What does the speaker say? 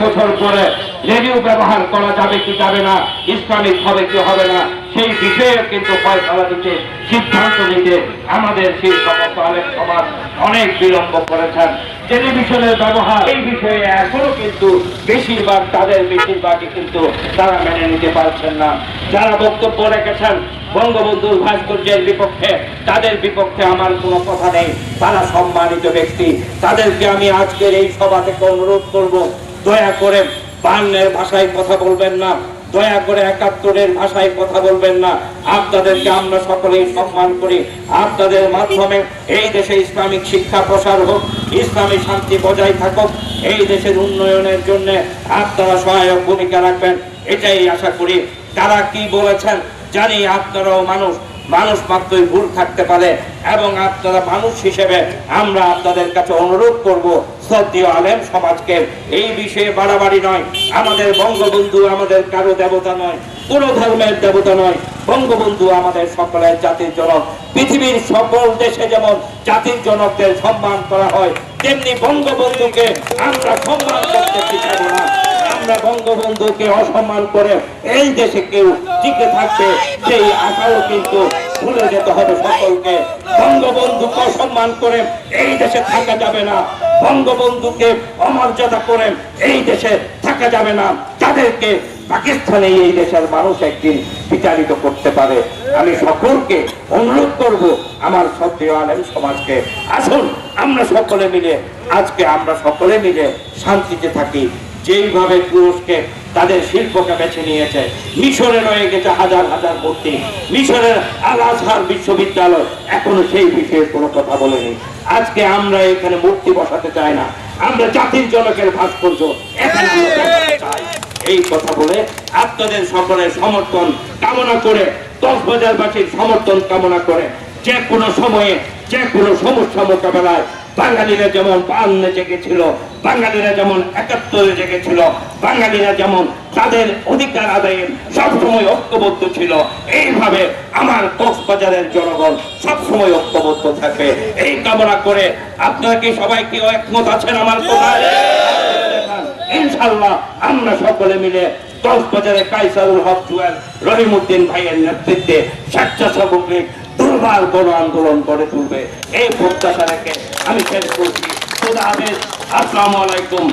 বছর পরে রেডিও ব্যবহার করা যাবে কি যাবে না, ইসলামিক হবে কি হবে না, সেই বিষয়ে কিন্তু ফয়সালা দিতে, সিদ্ধান্ত নিতে আমাদের সেই সমস্ত আলেম সমাজ অনেক বিলম্ব করেছেন। টেলিভিশনের ব্যবহার এই বিষয়ে এখনো কিন্তু বেশিরভাগই কিন্তু তারা মেনে নিতে পারছেন না। যারা বক্তব্য রেখেছেন বঙ্গবন্ধুর ভাস্কর্যের বিপক্ষে, তাদের বিপক্ষে আমার কোনো কথা নেই, তারা সম্মানিত ব্যক্তি। তাদেরকে আমি আজকের এই সভা থেকে অনুরোধ করব, দয়া করে 52-এর ভাষায় কথা বলবেন না, দয়া করে 71-এর ভাষায় কথা বলবেন না। আপনাদেরকে আমরা সকলেই সম্মান করি। আপনাদের মাধ্যমে এই দেশে ইসলামিক শিক্ষা প্রসার হোক, ইসলামী শান্তি বজায় থাকুক, এই দেশের উন্নয়নের জন্য আপনারা সহায়ক ভূমিকা রাখবেন, এটাই আশা করি। তারা কি বলেছেন জানি, আপনারাও মানুষ মাত্রই ভুল থাকতে পারে, এবং আপনারা মানুষ হিসেবে আমরা আপনাদের কাছে অনুরোধ করব, শ্রদ্ধেয় আলেম সমাজকে এই বিষয়ে বাড়াবাড়ি নয়। আমাদের বঙ্গবন্ধু আমাদের কারো দেবতা নয়, কোনো ধর্মের দেবতা নয়। বঙ্গবন্ধু আমাদের সকলের জাতির জনক। পৃথিবীর সকল দেশে যেমন জাতির জনকদের সম্মান করা হয়, তেমনি বঙ্গবন্ধুকে আমরা সম্মান করতে শিখাব না। আমরা বঙ্গবন্ধুকে অসম্মান করে এই দেশে কেউ টিকে থাকবে সেই আশাও কিন্তু ভুলে যেতে হবে সকলকে। বঙ্গবন্ধুকে অসম্মান করে এই দেশে থাকা যাবে না, বঙ্গবন্ধুকে অমর্যাদা করে এই দেশে থাকা যাবে না। তাদেরকে পাকিস্তানে এই দেশের মানুষ একদিন বিচারিত করতে পারে। আমি সকলকে অনুরোধ করব, আমার শ্রদ্ধেয় আলেম সমাজকে, আসুন আমরা সকলে মিলে শান্তিতে থাকি। যেইভাবে তুরস্কে তাদের শিল্পকে বেছে নিয়েছে, মিশরে রয়ে গেছে হাজার হাজার মূর্তি, মিশরের আল আজহার বিশ্ববিদ্যালয় এখনো সেই বিষয়ে কোনো কথা বলেনি। আজকে আমরা এখানে মূর্তি বসাতে চাই না, আমরা জাতির জনকের ভাস্কর্য এখানে চাই। এই কথা বলে আপনাদের সকলের সমর্থন কামনা করে, কক্সবাজারবাসীর সমর্থন কামনা করে, যে কোনো সময়ে যে কোনো সমস্যা মোকাবেলায় বাঙালিরা যেমন 52 জেগেছিল, বাঙালিরা যেমন 71 জেগেছিল, বাঙালিরা যেমন তাদের অধিকার আদায়ে সবসময় ঐক্যবদ্ধ ছিল, এইভাবে আমার কক্সবাজারের জনগণ সবসময় ঐক্যবদ্ধ থাকবে। এই কামনা করে আপনারা কি সবাই কি একমত আছেন আমার কথায়? ইনশাআল্লাহ আমরা সকলে মিলে কক্সবাজারে কায়সারুল হক জুয়েল রহিমউদ্দিন ভাইয়ের নেতৃত্বে স্বেচ্ছাসেবক লীগ দুর্বার গণ আন্দোলন গড়ে তুলবে, এই প্রত্যাশা রেখে আমি শেষ করছি। খোদা হাফেজ, আসসালামু আলাইকুম।